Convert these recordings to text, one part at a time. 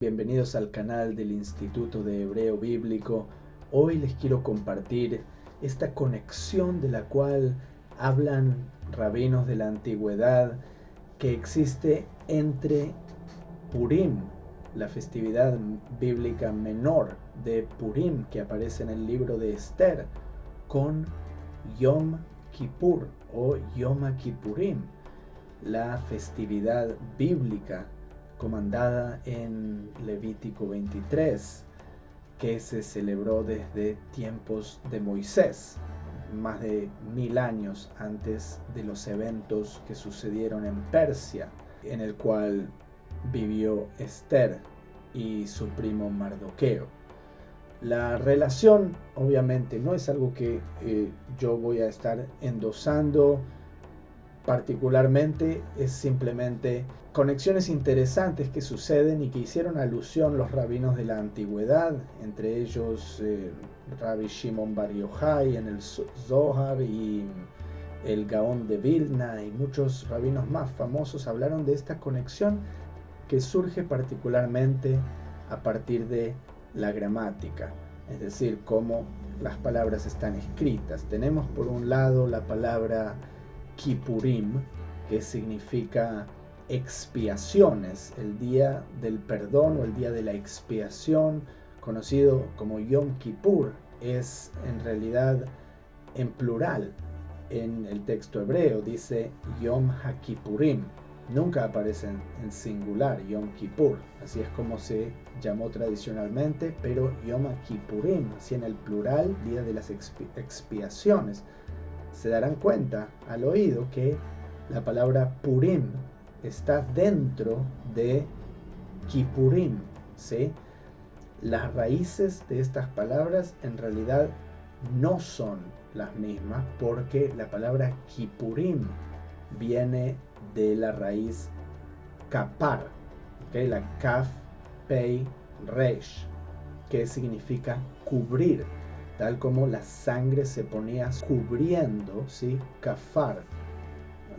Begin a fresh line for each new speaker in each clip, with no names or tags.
Bienvenidos al canal del Instituto de Hebreo Bíblico. Hoy les quiero compartir esta conexión de la cual hablan rabinos de la antigüedad que existe entre Purim, la festividad bíblica menor de Purim que aparece en el libro de Esther, con Yom Kippur o Yom Kippurim, la festividad bíblica comandada en Levítico 23, que se celebró desde tiempos de Moisés, más de 1000 años antes de los eventos que sucedieron en Persia, en el cual vivió Esther y su primo Mardoqueo. La relación obviamente no es algo que yo voy a estar endosando particularmente, es simplemente conexiones interesantes que suceden y que hicieron alusión los rabinos de la antigüedad, entre ellos Rabbi Shimon Bar Yochai en el Zohar y el Gaón de Vilna y muchos rabinos más famosos hablaron de esta conexión que surge particularmente a partir de la gramática, es decir, cómo las palabras están escritas. Tenemos por un lado la palabra Kippurim, que significa expiaciones, el día del perdón o el día de la expiación, conocido como Yom Kippur, es en realidad en plural. En el texto hebreo dice Yom HaKippurim, nunca aparece en singular Yom Kippur, así es como se llamó tradicionalmente, pero Yom HaKippurim, así en el plural, día de las expiaciones. Se darán cuenta al oído que la palabra Purim está dentro de Kippurim, ¿sí? Las raíces de estas palabras en realidad no son las mismas, porque la palabra Kippurim viene de la raíz kapar, ¿okay? La kaf, pei, resh, que significa cubrir, tal como la sangre se ponía cubriendo, ¿sí? Kafar.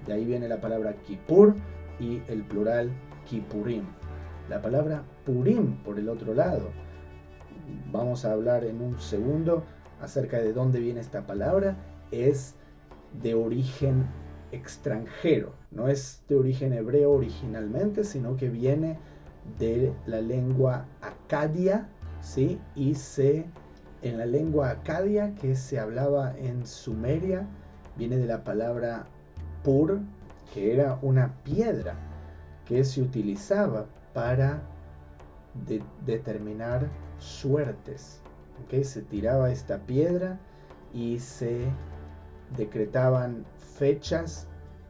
De ahí viene la palabra Kippur y el plural Kippurim. La palabra Purim, por el otro lado, vamos a hablar en un segundo acerca de dónde viene esta palabra, es de origen extranjero, no es de origen hebreo originalmente, sino que viene de la lengua acadia, ¿sí? Y en la lengua acadia que se hablaba en Sumeria, viene de la palabra pur, que era una piedra que se utilizaba para determinar suertes, ¿okay? Se tiraba esta piedra y se decretaban fechas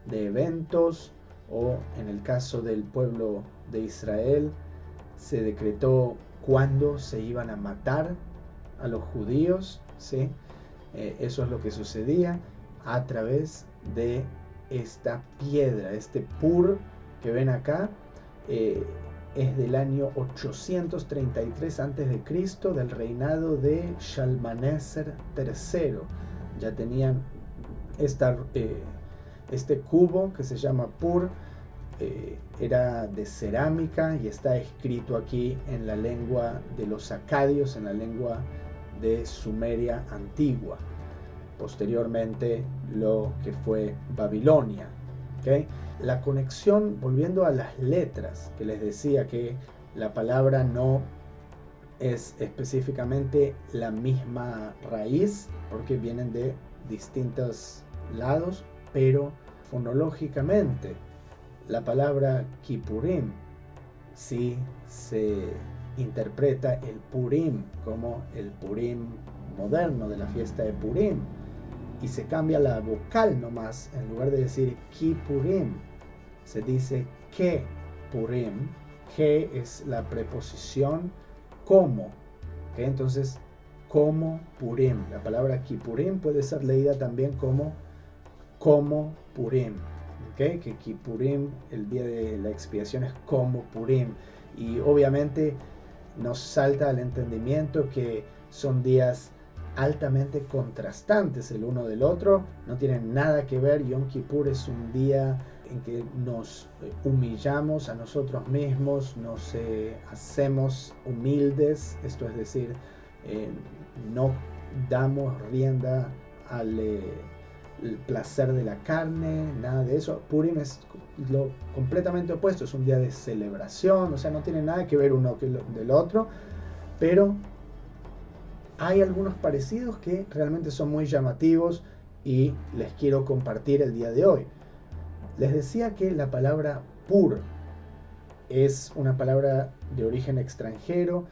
de eventos, o en el caso del pueblo de Israel se decretó cuándo se iban a matar a los judíos, ¿sí? Eso es lo que sucedía a través de esta piedra. Este pur que ven acá es del año 833 a.C., del reinado de Shalmaneser III. Ya tenían este cubo que se llama pur, era de cerámica y está escrito aquí en la lengua de los acadios, en la lengua de Sumeria antigua, posteriormente lo que fue Babilonia, ¿okay? La conexión, volviendo a las letras, que les decía que la palabra no es específicamente la misma raíz, porque vienen de distintos lados, pero fonológicamente la palabra Kippurim sí se interpreta el Purim como el Purim moderno de la fiesta de Purim, y se cambia la vocal nomás. En lugar de decir Kippurim, se dice que Purim. Que es la preposición como, ¿okay? Entonces, como Purim. La palabra Kippurim puede ser leída también como Purim, ¿okay? Que Kippurim, el día de la expiación, es como Purim. Y obviamente nos salta al entendimiento que son días altamente contrastantes el uno del otro, no tienen nada que ver. Yom Kippur es un día en que nos humillamos a nosotros mismos, nos hacemos humildes, esto es decir, no damos rienda al el placer de la carne, nada de eso. Purim es lo completamente opuesto, es un día de celebración, o sea, no tiene nada que ver uno del otro, pero hay algunos parecidos que realmente son muy llamativos y les quiero compartir el día de hoy. Les decía que la palabra pur es una palabra de origen extranjero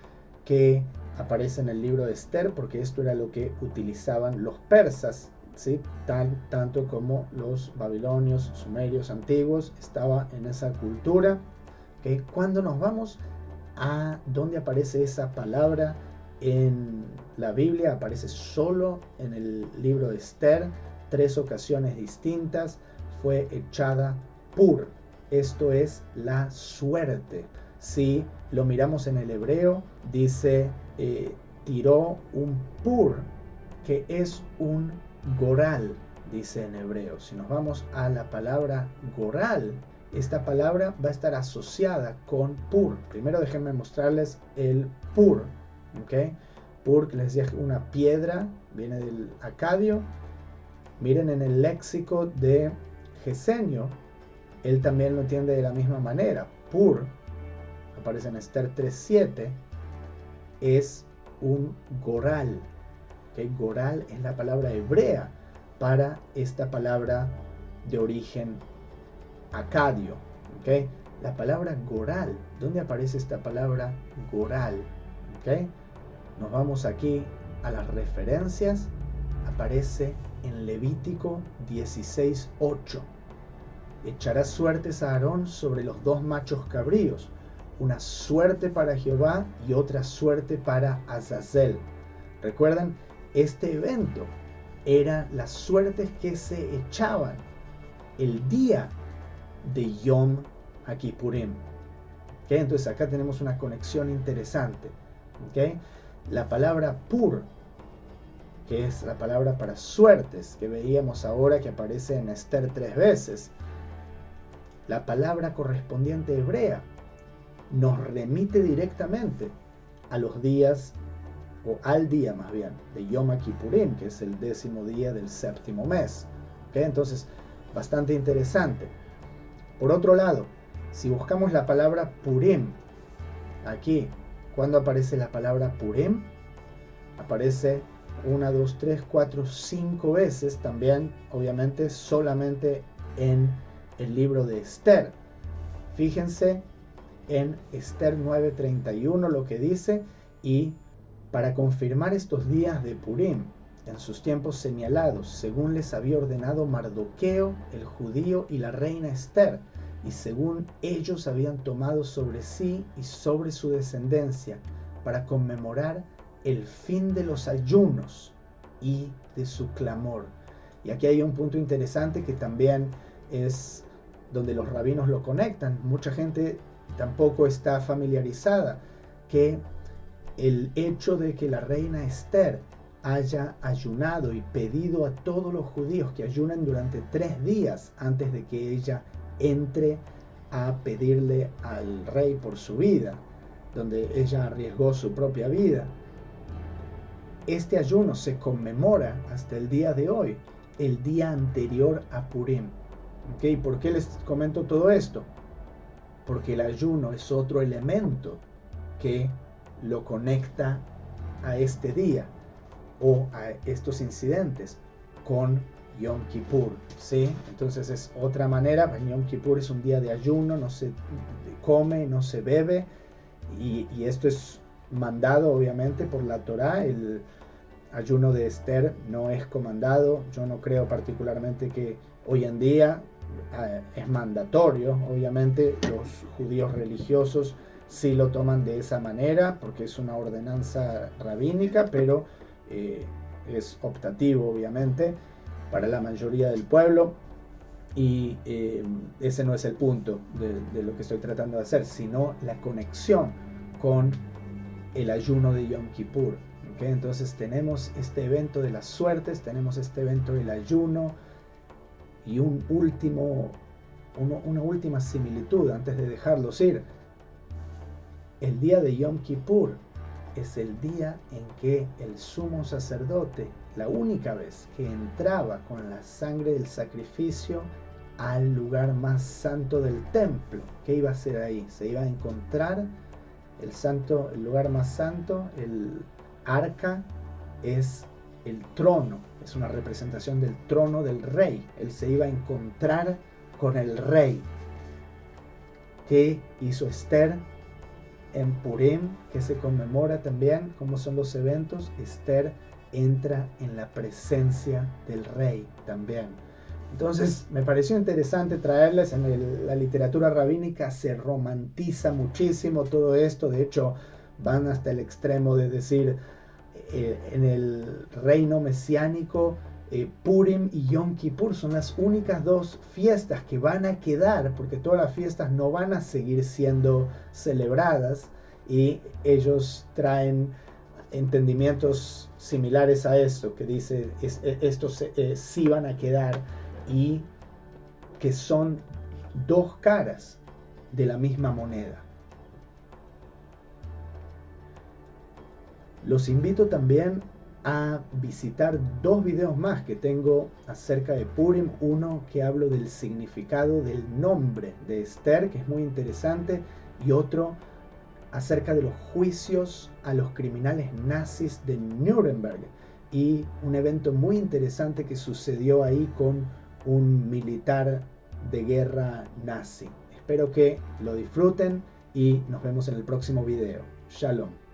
que aparece en el libro de Esther, porque esto era lo que utilizaban los persas, ¿sí? Tanto como los babilonios, sumerios antiguos, estaba en esa cultura. ¿Okay? Cuando nos vamos a dónde aparece esa palabra en la Biblia, aparece solo en el libro de Esther, 3 ocasiones distintas, fue echada pur, esto es la suerte. Si lo miramos en el hebreo, dice tiró un pur, que es un goral, dice en hebreo. Si nos vamos a la palabra goral, esta palabra va a estar asociada con pur. Primero déjenme mostrarles el pur. ¿Okay? Pur, que les decía, una piedra, viene del acadio. Miren en el léxico de Gesenio, él también lo entiende de la misma manera. Pur, aparece en Esther 3:7, es un goral. ¿Okay? Goral es la palabra hebrea para esta palabra de origen acadio. ¿Okay? La palabra goral, ¿dónde aparece esta palabra goral? ¿Okay? Nos vamos aquí a las referencias, aparece en Levítico 16:8. Echarás suertes a Aarón sobre los 2 machos cabríos, una suerte para Jehová y otra suerte para Azazel. Recuerdan, este evento era las suertes que se echaban el día de Yom Kippurim. ¿Okay? Entonces acá tenemos una conexión interesante. ¿Okay? La palabra pur, que es la palabra para suertes, que veíamos ahora que aparece en Esther 3 veces, la palabra correspondiente hebrea nos remite directamente a los días, o al día más bien, de Yom Kippurim, que es el 10º día del 7º mes. ¿Okay? Entonces, bastante interesante. Por otro lado, si buscamos la palabra Purim, aquí, ¿cuándo aparece la palabra Purim? Aparece 1, 2, 3, 4, 5 veces, también, obviamente, solamente en el libro de Esther. Fíjense en Esther 9:31 lo que dice: y para confirmar estos días de Purim en sus tiempos señalados, según les había ordenado Mardoqueo, el judío, y la reina Esther, y según ellos habían tomado sobre sí y sobre su descendencia, para conmemorar el fin de los ayunos y de su clamor. Y aquí hay un punto interesante que también es donde los rabinos lo conectan. Mucha gente tampoco está familiarizada que el hecho de que la reina Esther haya ayunado y pedido a todos los judíos que ayunen durante 3 días antes de que ella entre a pedirle al rey por su vida, donde ella arriesgó su propia vida. Este ayuno se conmemora hasta el día de hoy, el día anterior a Purim. ¿Okay? ¿Por qué les comento todo esto? Porque el ayuno es otro elemento que lo conecta a este día o a estos incidentes con Yom Kippur, ¿sí? Entonces es otra manera. Yom Kippur es un día de ayuno, no se come, no se bebe, y esto es mandado obviamente por la Torá. El ayuno de Esther no es comandado. Yo no creo particularmente que hoy en día es mandatorio. Obviamente los judíos religiosos sí lo toman de esa manera porque es una ordenanza rabínica, pero es optativo obviamente para la mayoría del pueblo, y ese no es el punto de lo que estoy tratando de hacer, sino la conexión con el ayuno de Yom Kippur. ¿Okay? Entonces tenemos este evento de las suertes, tenemos este evento del ayuno, y un último una última similitud antes de dejarlos ir. El día de Yom Kippur es el día en que el sumo sacerdote, la única vez que entraba con la sangre del sacrificio al lugar más santo del templo. ¿Qué iba a hacer ahí? Se iba a encontrar el lugar más santo, el arca es el trono, es una representación del trono del rey. Él se iba a encontrar con el rey. ¿Qué hizo Esther en Purim? Que se conmemora también. ¿Cómo son los eventos? Esther entra en la presencia del rey también. Entonces me pareció interesante traerles. En la literatura rabínica se romantiza muchísimo todo esto. De hecho, van hasta el extremo de decir en el reino mesiánico, Purim y Yom Kippur son las únicas dos fiestas que van a quedar, porque todas las fiestas no van a seguir siendo celebradas, y ellos traen entendimientos similares a esto, que dice estos sí van a quedar, y que son dos caras de la misma moneda. Los invito también a visitar dos videos más que tengo acerca de Purim. Uno que hablo del significado del nombre de Esther, que es muy interesante, y otro acerca de los juicios a los criminales nazis de Nuremberg, y un evento muy interesante que sucedió ahí con un militar de guerra nazi. Espero que lo disfruten y nos vemos en el próximo video. Shalom.